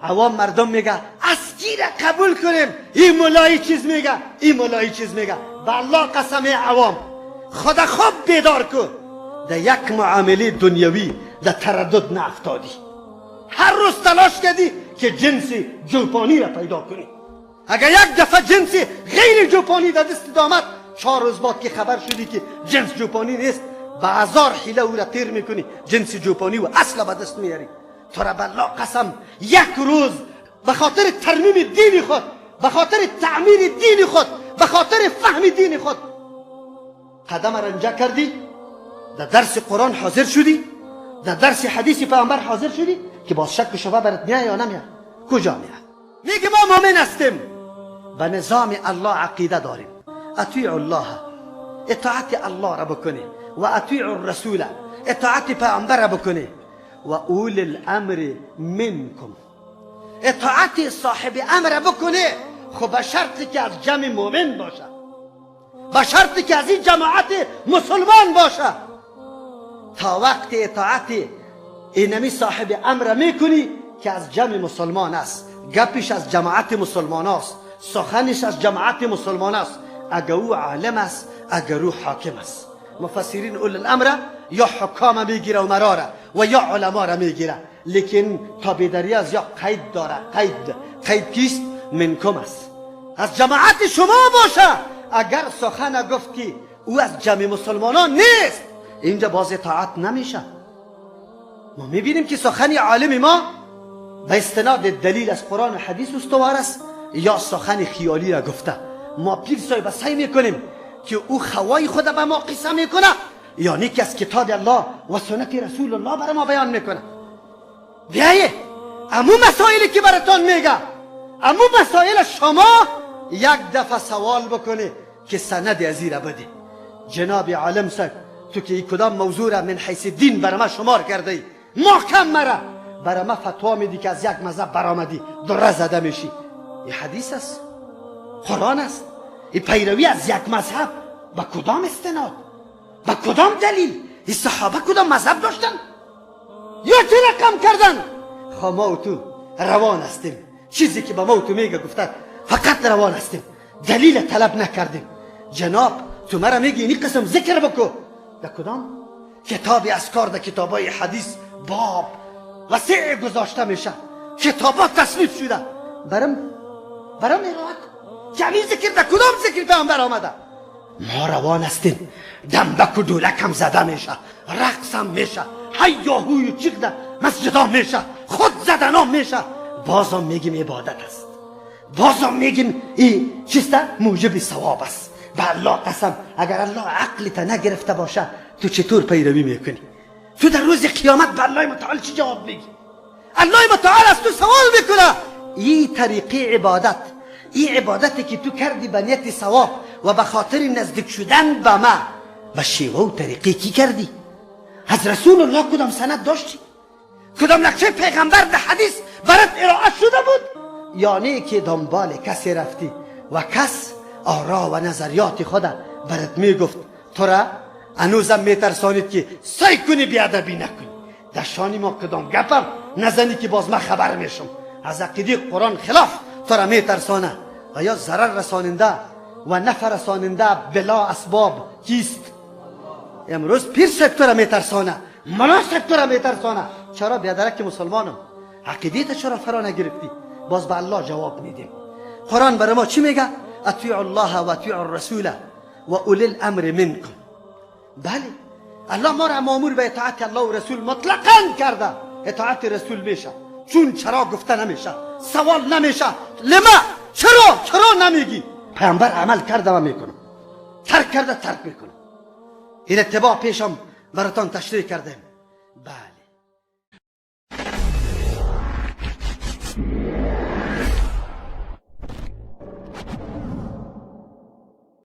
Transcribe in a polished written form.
عوام مردم میگه از کی را قبول کنیم؟ این مولایی چیز میگه، این مولایی چیز میگه. به الله قسم عوام خدا خوب بیدار کن، در یک معامله دنیوی در تردد نافتادی. هر روز تلاش کردی که جنس جوپانی را پیدا کنی. اگر یک دفعه جنس غیر جوپانی در دست آمد، 4 روز بعد که خبر شدی که جنس جوپانی نیست، به 1000 حیله او را تیر میکنی، جنس جوپانی و اصلا به دست میاری. تو را بالله قسم یک روز به خاطر ترمیم دین خود، به خاطر تعمیر دین خود، به خاطر فهم دین خود قدم رنجه کردی، در درس قرآن حاضر شدی، در درس حدیث پیامبر حاضر شدی که باز شک و شبه برات میاد یا نمیاد؟ کجا میاد؟ میگه ما مؤمن هستیم، به نظام الله عقیده داریم، اطیعوا الله، اطاعت الله را بکنی، و اطیعوا الرسول، اطاعت پیامبر را بکنی، و اول الامر منکم، اطاعت صاحب امر را بکنی. خب به شرطی که از جمع مؤمن باشه، به شرطی که از این جماعت مسلمان باشه. تا وقت اطاعت اینمی صاحب امر میکنی که از جمع مسلمان است، گپش از جماعت مسلمان است، سخنش از جماعت مسلمان است، اگر او عالم است، اگر او حاکم است. مفسرین اول الامر یا حکام میگیره و مراره و یا علما را میگیره، لیکن تابعداری از یا قید داره. قید کیست؟ منکم است، از جماعت شما باشه. اگر سخن گفت که او از جمع مسلمانان نیست، اینجا باز اطاعت نمیشه. ما میبینیم که سخن عالم ما به استناد دلیل از قرآن و حدیث استوار است یا سخن خیالی را گفته. ما پیر صاحب سعی میکنیم که او خوای خود به ما قصه میکنه، یعنی که از کتاب الله و سنت رسول الله برای ما بیان میکنه. بیایه امو مسائلی که براتون میگه، امو مسائل شما یک دفعه سوال بکنه که سند ازی را بده. جناب عالم صاحب تو که کدام موضوع را من حیث دین برای ما شمار کرده ای، محکم مرا برای ما فتوا میدی که از یک مذهب برآمدی دره زده میشی. این حدیث است، قرآن است. این پیروی از یک مذهب با کدام استناد، با کدام دلیل؟ این صحابه کدام مذهب داشتن یا چه رقم کردن؟ خب ما و تو روان هستیم، چیزی که با ما و تو میگه گفتن فقط روان هستیم، دلیل طلب نکردیم. جناب تو مرا میگی این قسم ذکر بکن، در کدام کتاب اذکار، در کتابای حدیث باب وسیع گذاشته میشه، کتابات تصنیف شده، برام ارائه جمعی ذکر در کدام ذکر پیامبر آمده؟ ما روان هستیم، دنبک و دولک هم زده میشه، رقص هم میشه، هیاهوی و چیق در مسجد هم میشه، خود زدن هم میشه، بازم میگیم عبادت است، بازم میگیم این چیسته موجب ثواب است. به الله قسم اگر الله عقلت نگرفته باشه تو چطور پیروی میکنی؟ تو در روز قیامت به الله متعال چی جواب میگی؟ الله متعال از تو سوال میکنه. این طریقی عبادت، این عبادتی که تو کردی به نیت ثواب و به خاطر نزدیک شدن به ما، به شیوه و طریقی کی کردی؟ از رسول الله کدام سند داشتی؟ کدام نقشه پیغمبر در حدیث برات ارائه شده بود؟ یعنی که دنبال کسی رفتی و کس آرا و نظریات خود برات میگفت، تو را هنوزم میترسانید که سعی کنی بیادبی نکنی، در شانی ما کدام گپم نزنی که باز ما خبر میشم. از عقیده قرآن خلاف تو را میترسانه و یا ضرر رساننده و نفع رساننده بلا اسباب کیست؟ امروز پیر صاحب تو را میترسانه، ملا صاحب تو را میترسانه. چرا بیادرک مسلمانم؟ عقیده چرا فرا نگرفتی؟ باز به الله جواب میدیم. قرآن برای ما چی میگه؟ اطیعوا الله و اطیعوا الرسول و اولی الامر منکم. بله الله ما را مامور به اطاعت الله و رسول مطلقاً کرده. اطاعت رسول میشه، چون چرا گفته نمیشه، سوال نمیشه. لما؟ چرا نمیگی؟ پیامبر عمل کرده و میکنم، ترک کرده ترک میکنم. این اتباع پیشم براتان تشریح کردم. بله